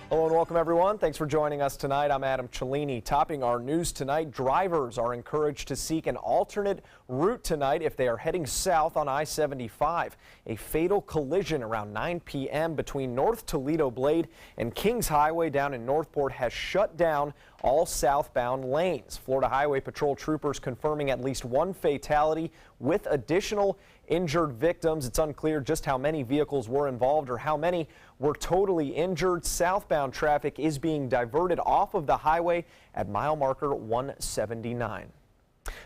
Hello and welcome everyone. Thanks for joining us tonight. I'm Adam Cellini. Topping our news tonight, drivers are encouraged to seek an alternate route tonight if they are heading south on I-75. A fatal collision around 9 p.m. between North Toledo Blade and Kings Highway down in Northport has shut down all southbound lanes. Florida Highway Patrol troopers confirming at least one fatality with additional injured victims. It's unclear just how many vehicles were involved or how many were totally injured. Southbound traffic is being diverted off of the highway at mile marker 179.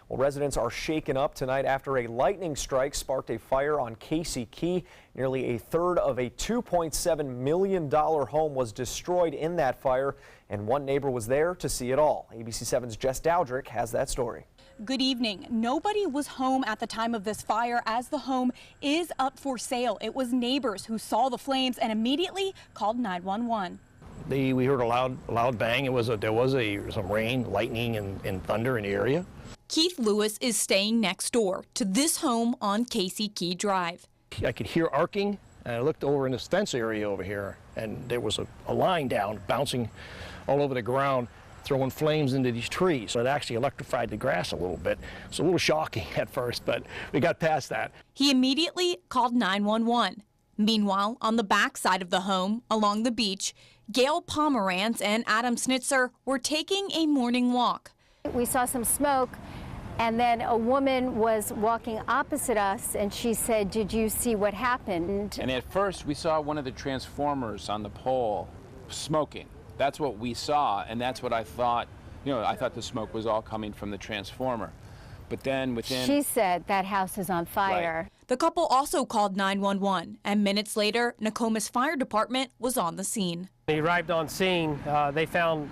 Well, residents are shaken up tonight after a lightning strike sparked a fire on Casey Key. Nearly a third of a $2.7 million home was destroyed in that fire, and one neighbor was there to see it all. ABC 7's Jess Dowdrick has that story. Good evening. Nobody was home at the time of this fire as the home is up for sale. It was neighbors who saw the flames and immediately called 911. We heard a loud bang. There was some rain, lightning, and thunder in the area. Keith Lewis is staying next door to this home on Casey Key Drive. I could hear arcing, and I looked over in this fence area over here, and there was a line down bouncing all over the ground, throwing flames into these trees. So it actually electrified the grass a little bit. It's a little shocking at first, but we got past that. He immediately called 911. Meanwhile, on the back side of the home, along the beach, Gail Pomerantz and Adam Snitzer were taking a morning walk. We saw some smoke, and then a woman was walking opposite us, and she said, "Did you see what happened?" And at first, we saw one of the transformers on the pole smoking. That's what we saw, and that's what I thought. I thought the smoke was all coming from the transformer. But then within... She said that house is on fire. Right. The couple also called 911, and minutes later, Nokomis Fire Department was on the scene. They arrived on scene. They found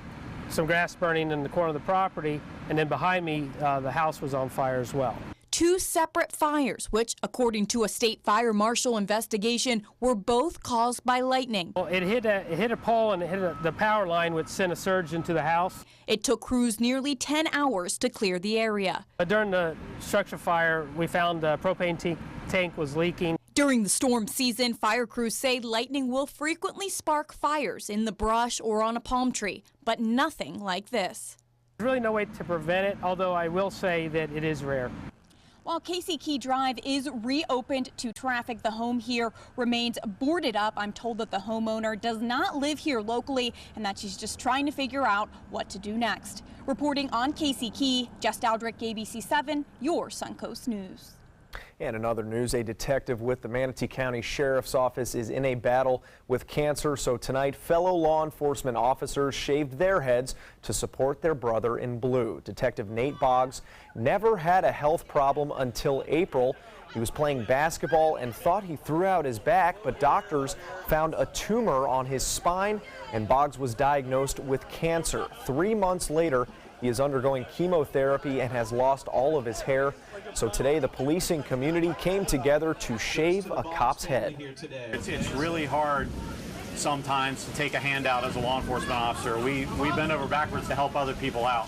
some grass burning in the corner of the property, and then behind me, the house was on fire as well. Two separate fires, which, according to a state fire marshal investigation, were both caused by lightning. Well, it hit a pole and it hit the power line, which sent a surge into the house. It took crews nearly 10 hours to clear the area. During the structure fire, we found the propane tank was leaking. During the storm season, fire crews say lightning will frequently spark fires in the brush or on a palm tree, but nothing like this. There's really no way to prevent it, although I will say that it is rare. While Casey Key Drive is reopened to traffic, the home here remains boarded up. I'm told that the homeowner does not live here locally and that she's just trying to figure out what to do next. Reporting on Casey Key, Jess Dowdrick, ABC 7, your Suncoast News. And in other news, a detective with the Manatee County Sheriff's Office is in a battle with cancer. So tonight, fellow law enforcement officers shaved their heads to support their brother in blue. Detective Nate Boggs never had a health problem until April. He was playing basketball and thought he threw out his back, but doctors found a tumor on his spine, and Boggs was diagnosed with cancer. 3 months later, he is undergoing chemotherapy and has lost all of his hair. So today, the policing community came together to shave a cop's head. It's really hard sometimes to take a handout as a law enforcement officer. We bend over backwards to help other people out,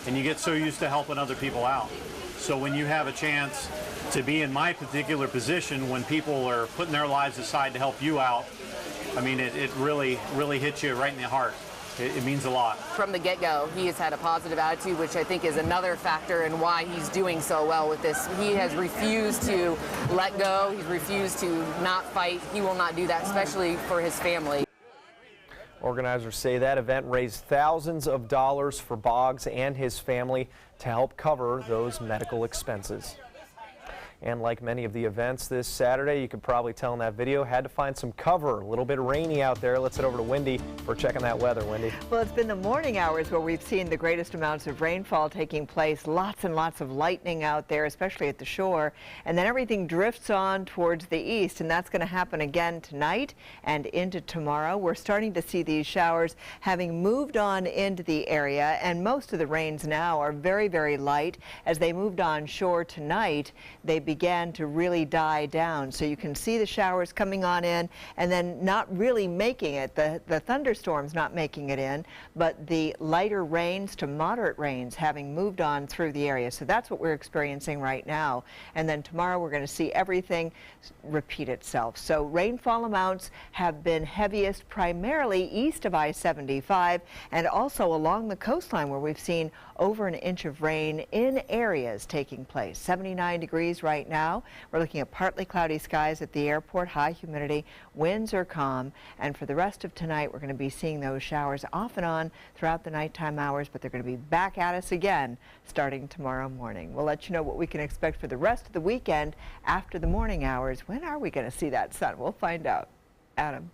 and you get so used to helping other people out. So when you have a chance to be in my particular position, when people are putting their lives aside to help you out, I mean, it really hits you right in the heart. It means a lot. From the get-go, he has had a positive attitude, which I think is another factor in why he's doing so well with this. He has refused to let go. He's refused to not fight. He will not do that, especially for his family. Organizers say that event raised thousands of dollars for Boggs and his family to help cover those medical expenses. And like many of the events this Saturday, you could probably tell in that video, had to find some cover. A little bit rainy out there. Let's head over to Wendy for checking that weather. Wendy. Well, it's been the morning hours where we've seen the greatest amounts of rainfall taking place. Lots and lots of lightning out there, especially at the shore. And then everything drifts on towards the east, and that's going to happen again tonight and into tomorrow. We're starting to see these showers having moved on into the area, and most of the rains now are very, very light. As they moved on shore tonight, they began to really die down. So you can see the showers coming on in and then not really making it, the thunderstorms not making it in, but the lighter rains to moderate rains having moved on through the area. So that's what we're experiencing right now. And then tomorrow we're going to see everything repeat itself. So rainfall amounts have been heaviest primarily east of I-75 and also along the coastline, where we've seen over an inch of rain in areas taking place. 79 degrees right now. We're looking at partly cloudy skies at the airport, high humidity, winds are calm, and for the rest of tonight we're going to be seeing those showers off and on throughout the nighttime hours, but they're going to be back at us again starting tomorrow morning. We'll let you know what we can expect for the rest of the weekend after the morning hours. When are we going to see that sun? We'll find out. Adam.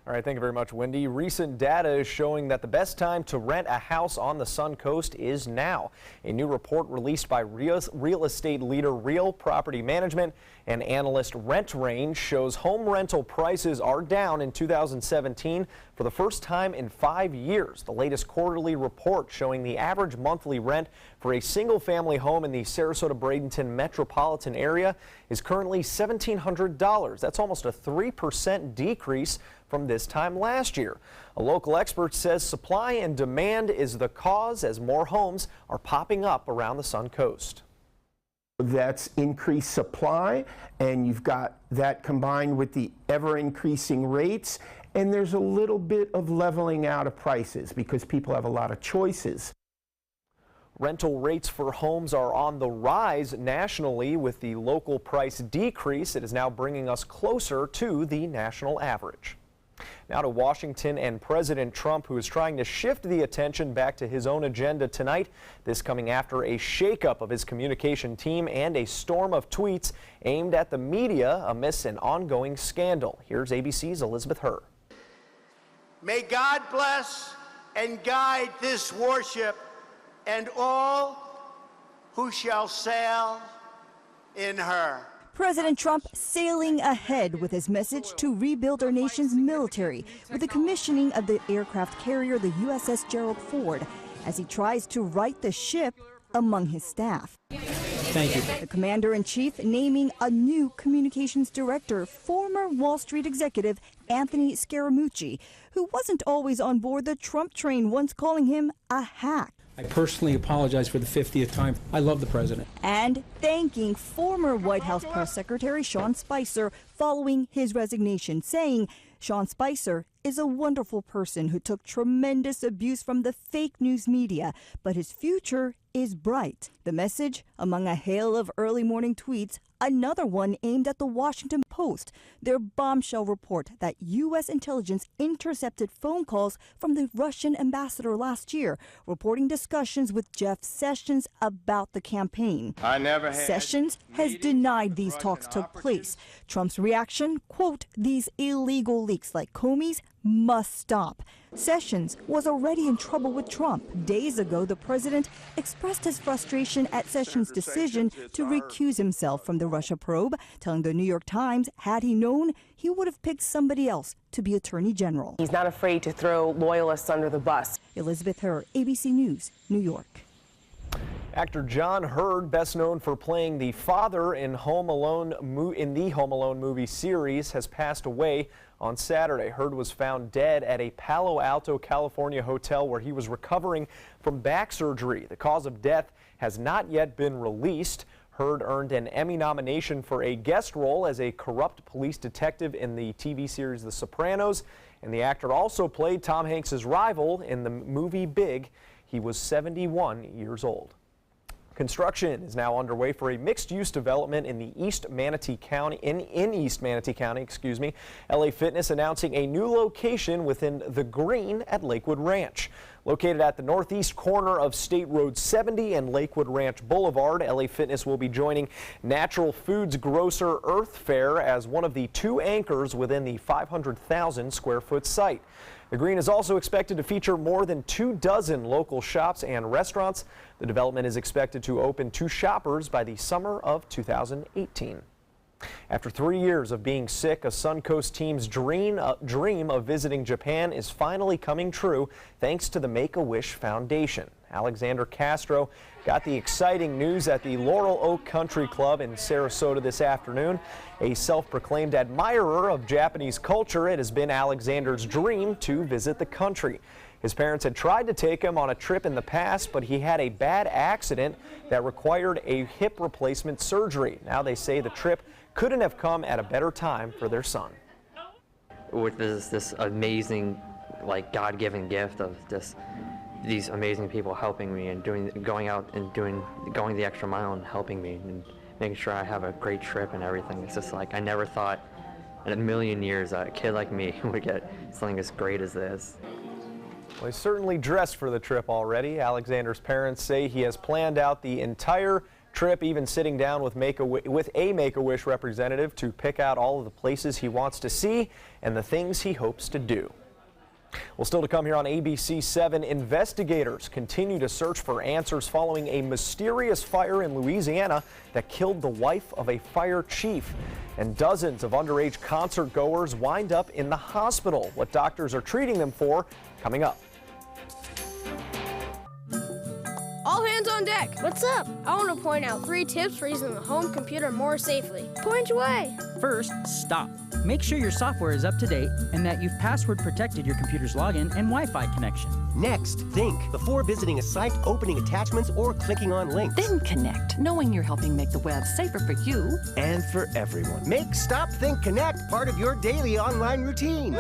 All right, thank you very much, Wendy. Recent data is showing that the best time to rent a house on the Sun Coast is now. A new report released by real estate leader Real Property Management and analyst RentRange shows home rental prices are down in 2017 for the first time in 5 years. The latest quarterly report showing the average monthly rent for a single-family home in the Sarasota-Bradenton metropolitan area is currently $1,700. That's almost a 3% decrease from this time last year. A local expert says supply and demand is the cause as more homes are popping up around the Sun Coast. That's increased supply, and you've got that combined with the ever-increasing rates, and there's a little bit of leveling out of prices because people have a lot of choices. Rental rates for homes are on the rise nationally. With the local price decrease, it is now bringing us closer to the national average. Now to Washington and President Trump, who is trying to shift the attention back to his own agenda tonight. This coming after a shakeup of his communication team and a storm of tweets aimed at the media amidst an ongoing scandal. Here's ABC's Elizabeth Herr. May God bless and guide this warship and all who shall sail in her. President Trump sailing ahead with his message to rebuild our nation's military with the commissioning of the aircraft carrier, the USS Gerald Ford, as he tries to right the ship among his staff. Thank you. The commander-in-chief naming a new communications director, former Wall Street executive Anthony Scaramucci, who wasn't always on board the Trump train, once calling him a hack. I personally apologize for the 50th time. I love the president. And thanking former White House Press Secretary Sean Spicer following his resignation, saying Sean Spicer is a wonderful person who took tremendous abuse from the fake news media, but his future is bright. The message among a hail of early morning tweets, another one aimed at the Washington Post, their bombshell report that U.S. intelligence intercepted phone calls from the Russian ambassador last year, reporting discussions with Jeff Sessions about the campaign. Sessions has denied these talks took place. Trump's reaction, quote, these illegal leaks like Comey's must stop. Sessions was already in trouble with Trump. Days ago, the president expressed his frustration at Sessions' decision to recuse himself from the Russia probe, telling the New York Times, had he known, he would have picked somebody else to be Attorney General. He's not afraid to throw loyalists under the bus. Elizabeth Herr, ABC News, New York. Actor John Hurd, best known for playing the father in the Home Alone movie series, has passed away on Saturday. Hurd was found dead at a Palo Alto, California hotel where he was recovering from back surgery. The cause of death has not yet been released. Hurd earned an Emmy nomination for a guest role as a corrupt police detective in the TV series The Sopranos, and the actor also played Tom Hanks' rival in the movie Big. He was 71 years old. Construction is now underway for a mixed-use development in East Manatee County. LA Fitness announcing a new location within the Green at Lakewood Ranch. Located at the northeast corner of State Road 70 and Lakewood Ranch Boulevard, LA Fitness will be joining natural foods grocer Earth Fare as one of the two anchors within the 500,000 square foot site. The Green is also expected to feature more than 24 local shops and restaurants. The development is expected to open to shoppers by the summer of 2018. After 3 years of being sick, a Suncoast team's dream of visiting Japan is finally coming true thanks to the Make-A-Wish Foundation. Alexander Castro got the exciting news at the Laurel Oak Country Club in Sarasota this afternoon. A self-proclaimed admirer of Japanese culture, it has been Alexander's dream to visit the country. His parents had tried to take him on a trip in the past, but he had a bad accident that required a hip replacement surgery. Now they say the trip couldn't have come at a better time for their son. With this amazing, like, God-given gift of just these amazing people helping me and going out and going the extra mile and helping me and making sure I have a great trip and everything. It's just like I never thought in a million years a kid like me would get something as great as this. Well, he's certainly dressed for the trip already. Alexander's parents say he has planned out the entire trip, even sitting down with a Make-A-Wish representative to pick out all of the places he wants to see and the things he hopes to do. Well, still to come here on ABC 7, investigators continue to search for answers following a mysterious fire in Louisiana that killed the wife of a fire chief. And dozens of underage concert goers wind up in the hospital. What doctors are treating them for, coming up. All hands on deck. What's up? I want to point out 3 tips for using the home computer more safely. Point away. First, stop. Make sure your software is up to date and that you've password protected your computer's login and Wi-Fi connection. Next, think before visiting a site, opening attachments, or clicking on links. Then connect, knowing you're helping make the web safer for you and for everyone. Make Stop, Think, Connect part of your daily online routine.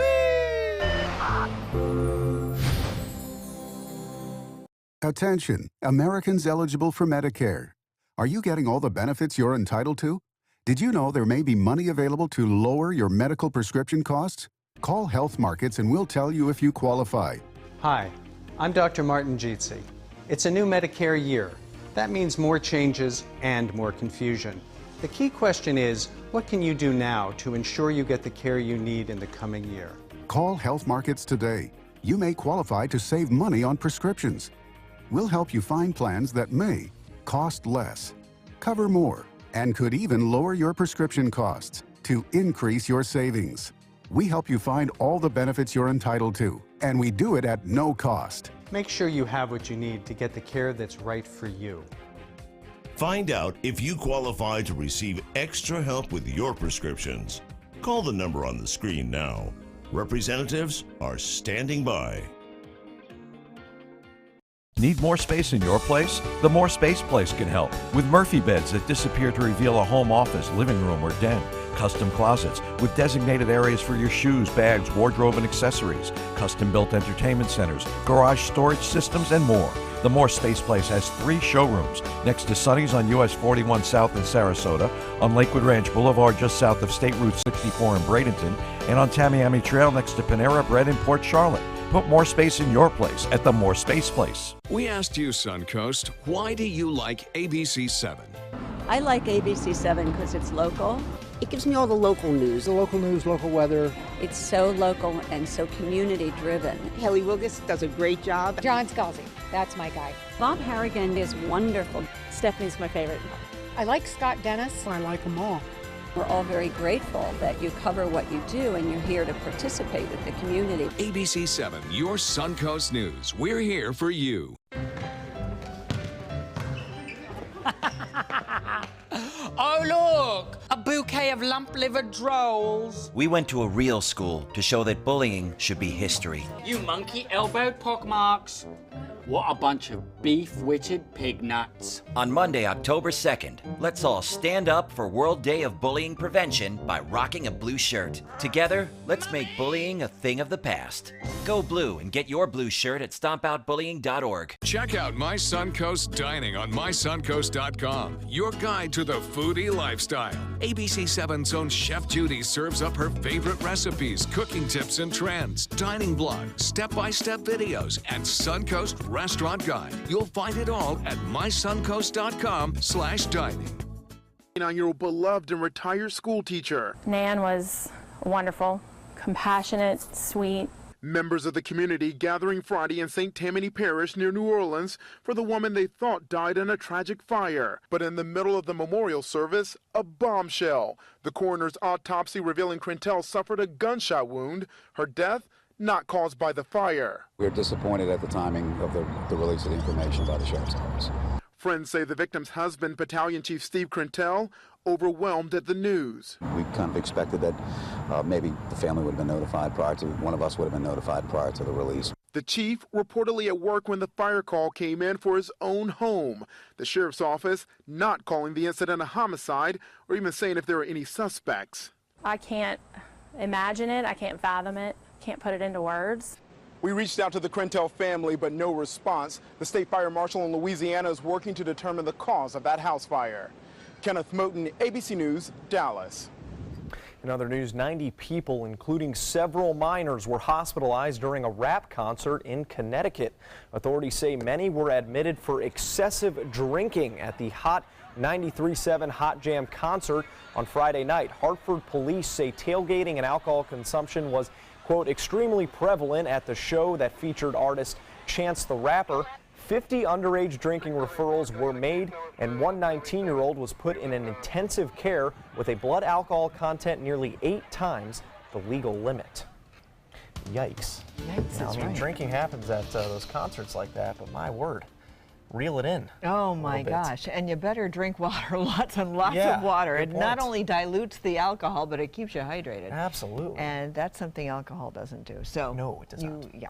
Attention, Americans eligible for Medicare. Are you getting all the benefits you're entitled to? Did you know there may be money available to lower your medical prescription costs? Call Health Markets and we'll tell you if you qualify. Hi, I'm Dr. Martin Jeetsi. It's a new Medicare year. That means more changes and more confusion. The key question is, what can you do now to ensure you get the care you need in the coming year? Call Health Markets today. You may qualify to save money on prescriptions. We'll help you find plans that may cost less, cover more, and could even lower your prescription costs to increase your savings. We help you find all the benefits you're entitled to, and we do it at no cost. Make sure you have what you need to get the care that's right for you. Find out if you qualify to receive extra help with your prescriptions. Call the number on the screen now. Representatives are standing by. Need more space in your place? The More Space Place can help with Murphy beds that disappear to reveal a home office, living room, or den. Custom closets with designated areas for your shoes, bags, wardrobe, and accessories. Custom-built entertainment centers, garage storage systems, and more. The More Space Place has 3 showrooms next to Sonny's on US 41 South in Sarasota, on Lakewood Ranch Boulevard just south of State Route 64 in Bradenton, and on Tamiami Trail next to Panera Bread in Port Charlotte. Put more space in your place at the More Space Place. We asked you, Suncoast, why do you like ABC 7? I like ABC 7 because it's local. It gives me all the local news, local weather. It's so local and so community driven. Kelly Wilgus does a great job. John Scalzi, that's my guy. Bob Harrigan is wonderful. Stephanie's my favorite. I like Scott Dennis. I like them all. We're all very grateful that you cover what you do and you're here to participate with the community. ABC 7, your Suncoast News. We're here for you. Oh, look! A bouquet of lump-livered drolls. We went to a real school to show that bullying should be history. You monkey-elbowed pockmarks. What a bunch of beef-witted pig nuts. On Monday, October 2nd, let's all stand up for World Day of Bullying Prevention by rocking a blue shirt. Together, let's make bullying a thing of the past. Go blue and get your blue shirt at stompoutbullying.org. Check out My Suncoast Dining on mysuncoast.com, your guide to the foodie lifestyle. ABC 7's own Chef Judy serves up her favorite recipes, cooking tips and trends, dining blog, step-by-step videos, and Suncoast Restaurant Guide. You'll find it all at mysuncoast.com/dining. On your beloved and retired school teacher. Nan was wonderful, compassionate, sweet. Members of the community gathering Friday in St. Tammany Parish near New Orleans for the woman they thought died in a tragic fire. But in the middle of the memorial service, a bombshell. The coroner's autopsy revealing Crentel suffered a gunshot wound. Her death not caused by the fire. We're disappointed at the timing of the release of the information by the Sheriff's Office. Friends say the victim's husband, Battalion Chief Steve Crentel, overwhelmed at the news. We kind of expected that maybe the family would have been notified one of us would have been notified prior to the release. The chief reportedly at work when the fire call came in for his own home. The sheriff's office not calling the incident a homicide or even saying if there are any suspects. I can't imagine it. I can't fathom it. Can't put it into words. We reached out to the Crentel family, but no response. The state fire marshal in Louisiana is working to determine the cause of that house fire. Kenneth Moten, ABC News, Dallas. In other news, 90 people, including several minors, were hospitalized during a rap concert in Connecticut. Authorities say many were admitted for excessive drinking at the Hot 93.7 Hot Jam concert on Friday night. Hartford police say tailgating and alcohol consumption was, quote, extremely prevalent at the show that featured artist Chance the Rapper. 50 underage drinking referrals were made, and one 19-year-old was put in an intensive care with a blood alcohol content nearly 8 times the legal limit. Yikes. Now, I mean, drinking happens at those concerts like that, but my word, reel it in. Oh my gosh, and you better drink water, lots and lots of water. It not only dilutes the alcohol, but it keeps you hydrated. Absolutely. And that's something alcohol doesn't do. So no, it does not. Yeah.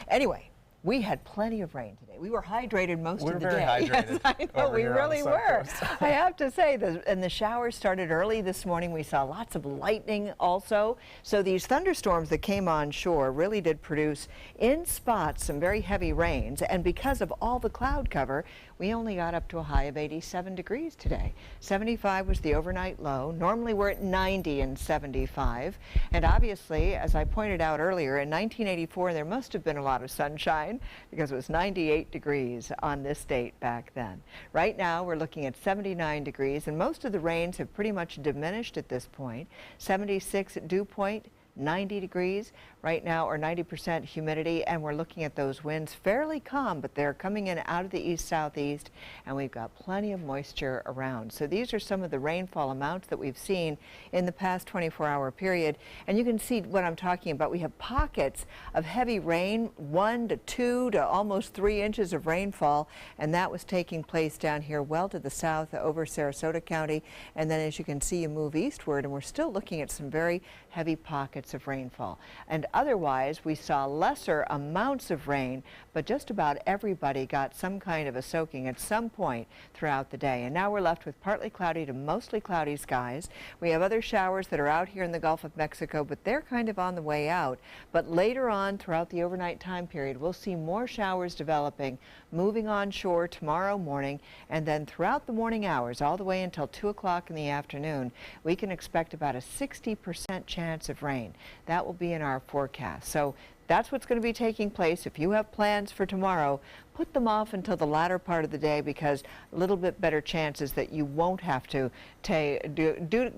Anyway, we had plenty of rain today. We were hydrated most of the day. We're very hydrated. Yes, I know, we really were. I have to say, and the showers started early this morning. We saw lots of lightning also. So these thunderstorms that came on shore really did produce, in spots, some very heavy rains. And because of all the cloud cover, we only got up to a high of 87 degrees today. 75 was the overnight low. Normally we're at 90 and 75. And obviously, as I pointed out earlier, in 1984, there must have been a lot of sunshine because it was 98 degrees on this date back then. Right now, we're looking at 79 degrees, and most of the rains have pretty much diminished at this point. 76 at Dew Point. 90 degrees right now, or 90% humidity, and we're looking at those winds fairly calm, but they're coming in out of the east-southeast, and we've got plenty of moisture around. So these are some of the rainfall amounts that we've seen in the past 24-hour period, and you can see what I'm talking about. We have pockets of heavy rain, 1 to 2 to almost 3 inches of rainfall, and that was taking place down here well to the south over Sarasota County, and then as you can see, you move eastward, and we're still looking at some very heavy pockets of rainfall. And otherwise, we saw lesser amounts of rain, but just about everybody got some kind of a soaking at some point throughout the day. And now we're left with partly cloudy to mostly cloudy skies. We have other showers that are out here in the Gulf of Mexico, but they're kind of on the way out. But later on throughout the overnight time period, we'll see more showers developing, moving onshore tomorrow morning, and then throughout the morning hours, all the way until 2 o'clock in the afternoon, we can expect about a 60% chance of rain. That will be in our forecast. So that's what's going to be taking place. If you have plans for tomorrow, put them off until the latter part of the day, because a little bit better chances that you won't have to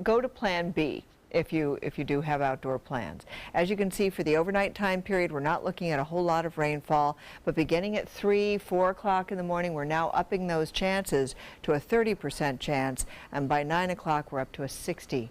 go to plan B. If you do have outdoor plans. As you can see, for the overnight time period, we're not looking at a whole lot of rainfall, but beginning at 3, 4 o'clock in the morning, we're now upping those chances to a 30% chance, and by 9 o'clock, we're up to a 60%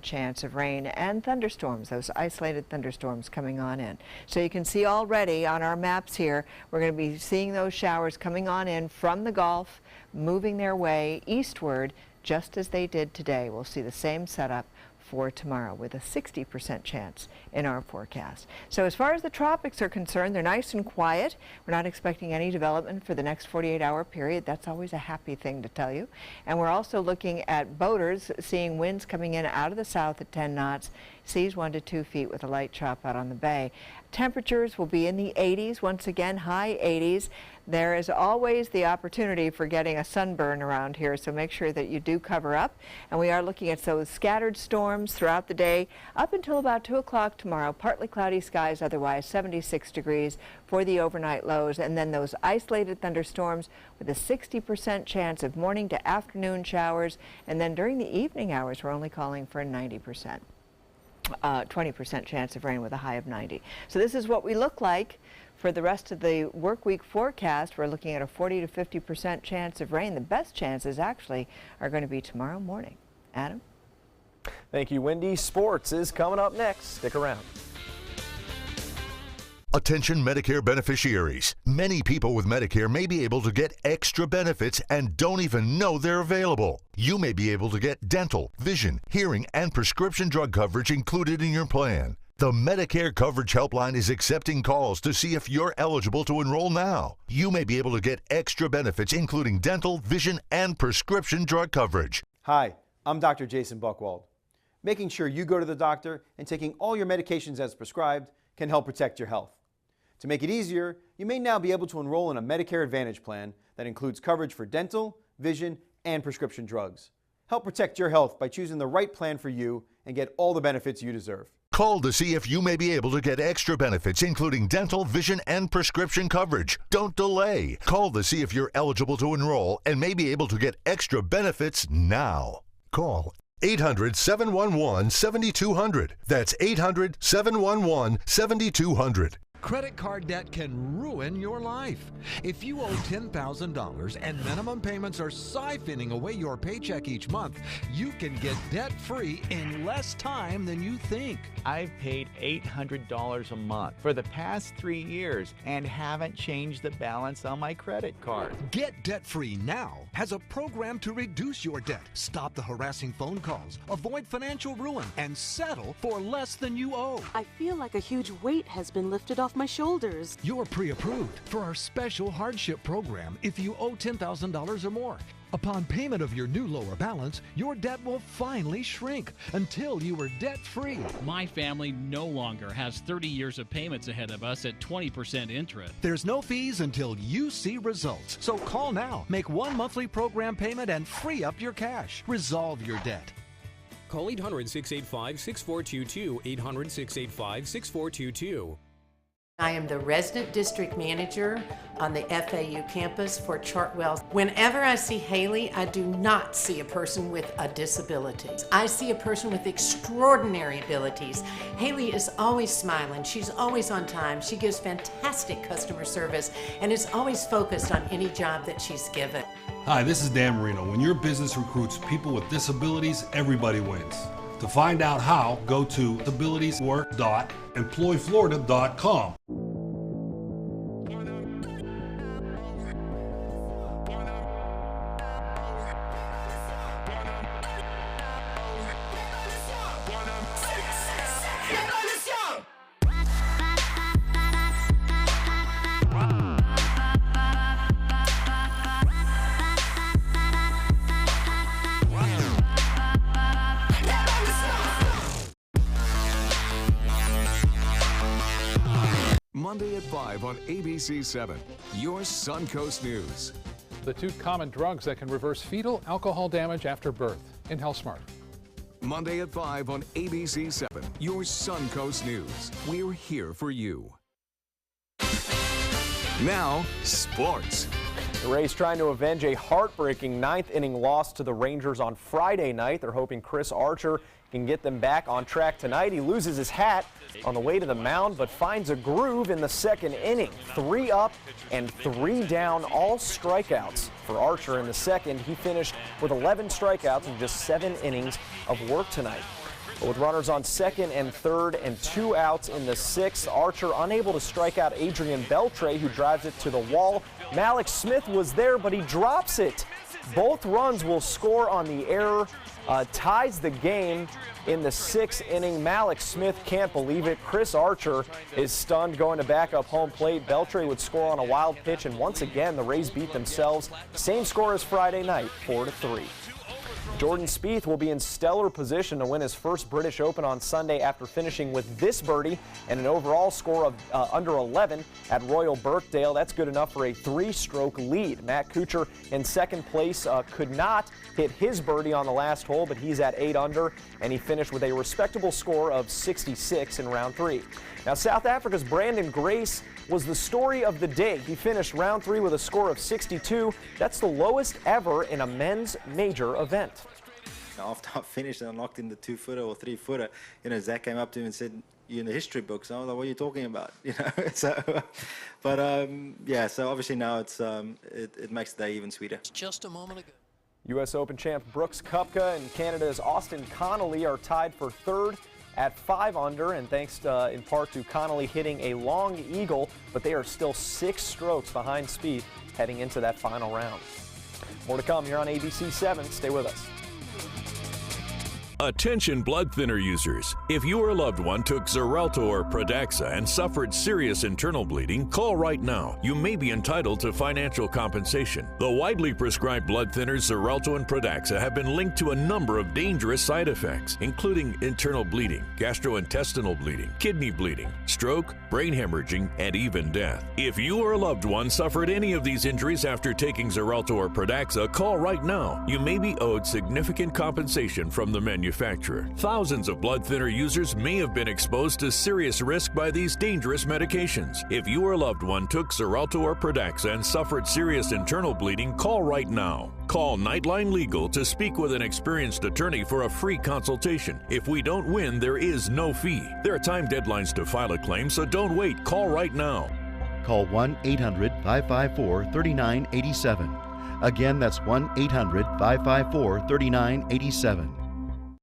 chance of rain and thunderstorms, those isolated thunderstorms coming on in. So you can see already on our maps here, we're going to be seeing those showers coming on in from the Gulf, moving their way eastward, just as they did today. We'll see the same setup for tomorrow with a 60% chance in our forecast. So as far as the tropics are concerned, they're nice and quiet. We're not expecting any development for the next 48-hour period. That's always a happy thing to tell you. And we're also looking at boaters seeing winds coming in out of the south at 10 knots, seas 1 to 2 feet with a light chop out on the bay. Temperatures will be in the 80s, once again, high 80s. There is always the opportunity for getting a sunburn around here, so make sure that you do cover up. And we are looking at those scattered storms throughout the day up until about 2 o'clock tomorrow. Partly cloudy skies, otherwise 76 degrees for the overnight lows. And then those isolated thunderstorms with a 60% chance of morning to afternoon showers. And then during the evening hours, we're only calling for a 90%. 20% chance of rain with a high of 90. So this is what we look like for the rest of the work week forecast. We're looking at a 40 to 50% chance of rain. The best chances actually are going to be tomorrow morning. Adam? Thank you, Wendy. Sports is coming up next. Stick around. Attention Medicare beneficiaries. Many people with Medicare may be able to get extra benefits and don't even know they're available. You may be able to get dental, vision, hearing, and prescription drug coverage included in your plan. The Medicare Coverage Helpline is accepting calls to see if you're eligible to enroll now. You may be able to get extra benefits including dental, vision, and prescription drug coverage. Hi, I'm Dr. Jason Buchwald. Making sure you go to the doctor and taking all your medications as prescribed can help protect your health. To make it easier, you may now be able to enroll in a Medicare Advantage plan that includes coverage for dental, vision, and prescription drugs. Help protect your health by choosing the right plan for you and get all the benefits you deserve. Call to see if you may be able to get extra benefits including dental, vision, and prescription coverage. Don't delay. Call to see if you're eligible to enroll and may be able to get extra benefits now. Call 800-711-7200. That's 800-711-7200. Credit card debt can ruin your life. If you owe $10,000 and minimum payments are siphoning away your paycheck each month, you can get debt-free in less time than you think. I've paid $800 a month for the past 3 years and haven't changed the balance on my credit card. Get debt-free now has a program to reduce your debt, stop the harassing phone calls, avoid financial ruin, and settle for less than you owe. I feel like a huge weight has been lifted off my shoulders. You're pre-approved for our special hardship program if you owe $10,000 or more. Upon payment of your new lower balance, your debt will finally shrink until you are debt-free. My family no longer has 30 years of payments ahead of us at 20% interest. There's no fees until you see results. So call now, make one monthly program payment, and free up your cash. Resolve your debt. Call 800-685-6422, 800-685-6422. I am the resident district manager on the FAU campus for Chartwell. Whenever I see Haley, I do not see a person with a disability. I see a person with extraordinary abilities. Haley is always smiling. She's always on time. She gives fantastic customer service and is always focused on any job that she's given. Hi, this is Dan Marino. When your business recruits people with disabilities, everybody wins. To find out how, go to disabilitieswork.employflorida.com. Monday at 5 on ABC 7, your Suncoast News. The 2 common drugs that can reverse fetal alcohol damage after birth in HealthSmart. Monday at 5 on ABC 7, your Suncoast News. We're here for you. Now, sports. The Rays trying to avenge a heartbreaking 9th inning loss to the Rangers on Friday night. They're hoping Chris Archer can get them back on track tonight. He loses his hat on the way to the mound, but finds a groove in the 2nd inning. 3 up and 3 down, all strikeouts for Archer in the 2nd. He finished with 11 strikeouts in just 7 innings of work tonight. But with runners on 2nd and 3rd and 2 outs in the 6th, Archer unable to strike out Adrian Beltre, who drives it to the wall. Mallex Smith was there, but he drops it. Both runs will score on the error. Ties the game in the 6th inning. Mallex Smith can't believe it. Chris Archer is stunned going to back up home plate. Beltre would score on a wild pitch, and once again the Rays beat themselves. Same score as Friday night, 4-3. Jordan Spieth will be in stellar position to win his first British Open on Sunday after finishing with this birdie and an overall score of under 11 at Royal Birkdale. That's good enough for a 3-stroke lead. Matt Kuchar in 2nd place could not hit his birdie on the last hole, but he's at 8 under, and he finished with a respectable score of 66 in round 3. Now, South Africa's Brandon Grace was the story of the day. He finished round 3 with a score of 62. That's the lowest ever in a men's major event. after I finished and I knocked in the 2-footer or 3-footer, Zach came up to me and said, "You're in the history books." I was like, "What are you talking about?" So, but yeah. So obviously now it makes the day even sweeter. Just a moment ago. U.S. Open champ Brooks Koepka and Canada's Austin Connolly are tied for third at 5 under, and thanks in part to Connolly hitting a long eagle, but they are still 6 strokes behind Spieth heading into that final round. More to come here on ABC 7. Stay with us. Attention blood thinner users. If you or a loved one took Xarelto or Pradaxa and suffered serious internal bleeding, call right now. You may be entitled to financial compensation. The widely prescribed blood thinners Xarelto and Pradaxa have been linked to a number of dangerous side effects, including internal bleeding, gastrointestinal bleeding, kidney bleeding, stroke, brain hemorrhaging, and even death. If you or a loved one suffered any of these injuries after taking Xarelto or Pradaxa, call right now. You may be owed significant compensation from the manufacturer. Thousands of blood thinner users may have been exposed to serious risk by these dangerous medications. If you or a loved one took Xarelto or Pradaxa and suffered serious internal bleeding, call right now. Call Nightline Legal to speak with an experienced attorney for a free consultation. If we don't win, there is no fee. There are time deadlines to file a claim, so don't wait. Call right now. Call 1-800-554-3987. Again, that's 1-800-554-3987.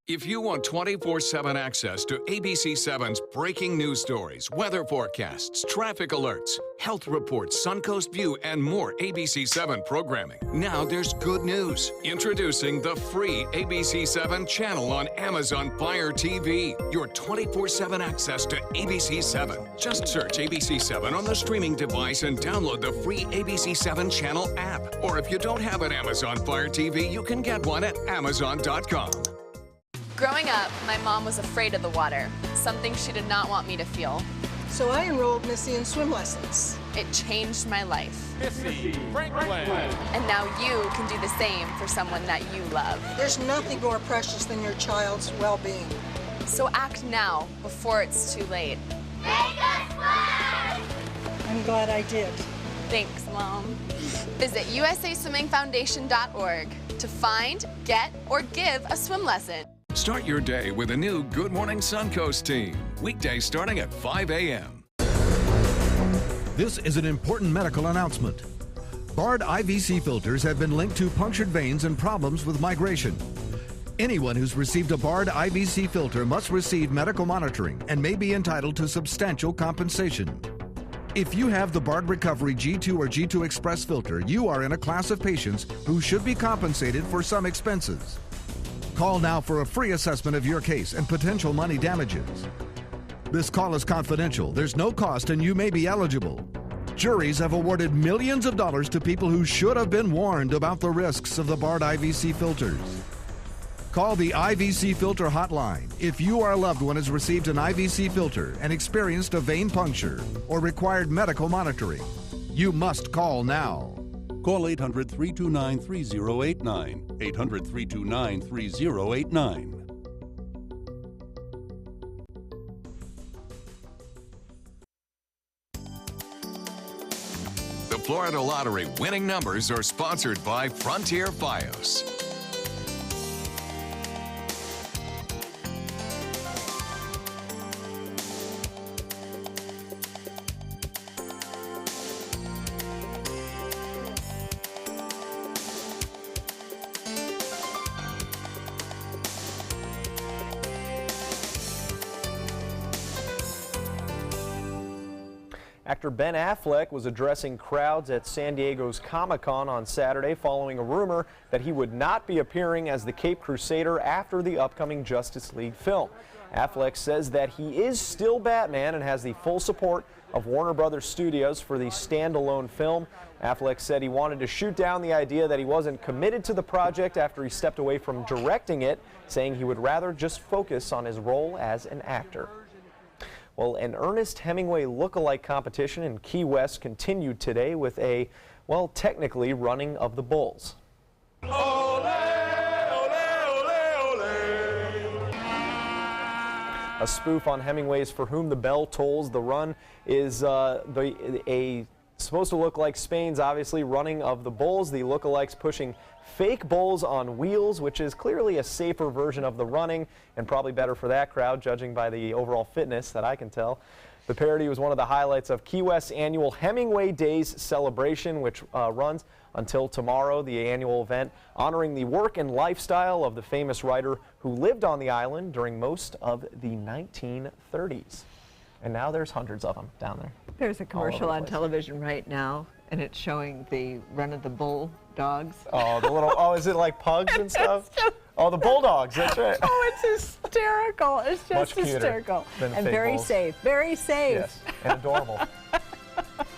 If you want 24/7 access to ABC 7's breaking news stories, weather forecasts, traffic alerts, health reports, Suncoast View, and more ABC 7 programming, now there's good news. Introducing the free ABC 7 channel on Amazon Fire TV. Your 24/7 access to ABC 7. Just search ABC 7 on the streaming device and download the free ABC 7 channel app. Or if you don't have an Amazon Fire TV, you can get one at Amazon.com. Growing up, my mom was afraid of the water, something she did not want me to feel. So I enrolled Missy in swim lessons. It changed my life. Missy Franklin. And now you can do the same for someone that you love. There's nothing more precious than your child's well-being. So act now, before it's too late. Make us fly! I'm glad I did. Thanks, Mom. Visit usaswimmingfoundation.org to find, get, or give a swim lesson. Start your day with a new Good Morning Suncoast team. Weekdays starting at 5 a.m. This is an important medical announcement. Bard IVC filters have been linked to punctured veins and problems with migration. Anyone who's received a Bard IVC filter must receive medical monitoring and may be entitled to substantial compensation. If you have the Bard Recovery G2 or G2 Express filter, you are in a class of patients who should be compensated for some expenses. Call now for a free assessment of your case and potential money damages. This call is confidential. There's no cost and you may be eligible. Juries have awarded millions of dollars to people who should have been warned about the risks of the Bard IVC filters. Call the IVC Filter Hotline if you or a loved one has received an IVC filter and experienced a vein puncture or required medical monitoring. You must call now. Call 800-329-3089. 800-329-3089. The Florida Lottery winning numbers are sponsored by Frontier Fios. Actor Ben Affleck was addressing crowds at San Diego's Comic-Con on Saturday following a rumor that he would not be appearing as the Caped Crusader after the upcoming Justice League film. Affleck says that he is still Batman and has the full support of Warner Brothers Studios for the standalone film. Affleck said he wanted to shoot down the idea that he wasn't committed to the project after he stepped away from directing it, saying he would rather just focus on his role as an actor. Well, an Ernest Hemingway look-alike competition in Key West continued today with a, well, technically running of the bulls. A spoof on Hemingway's For Whom the Bell Tolls. The run is a Supposed to look like Spain's, obviously, running of the bulls. The lookalikes pushing fake bulls on wheels, which is clearly a safer version of the running and probably better for that crowd, judging by the overall fitness that I can tell. The parody was one of the highlights of Key West's annual Hemingway Days celebration, which runs until tomorrow. The annual event honoring the work and lifestyle of the famous writer who lived on the island during most of the 1930s. And now there's hundreds of them down there. There's a commercial on television right now, and it's showing the run of the bull dogs. Oh, the little, oh, is it like pugs and stuff? Oh, the bulldogs, that's right. Oh, it's hysterical. It's just Much cuter hysterical. than And fake very bulls. safe, very safe. Yes, and adorable.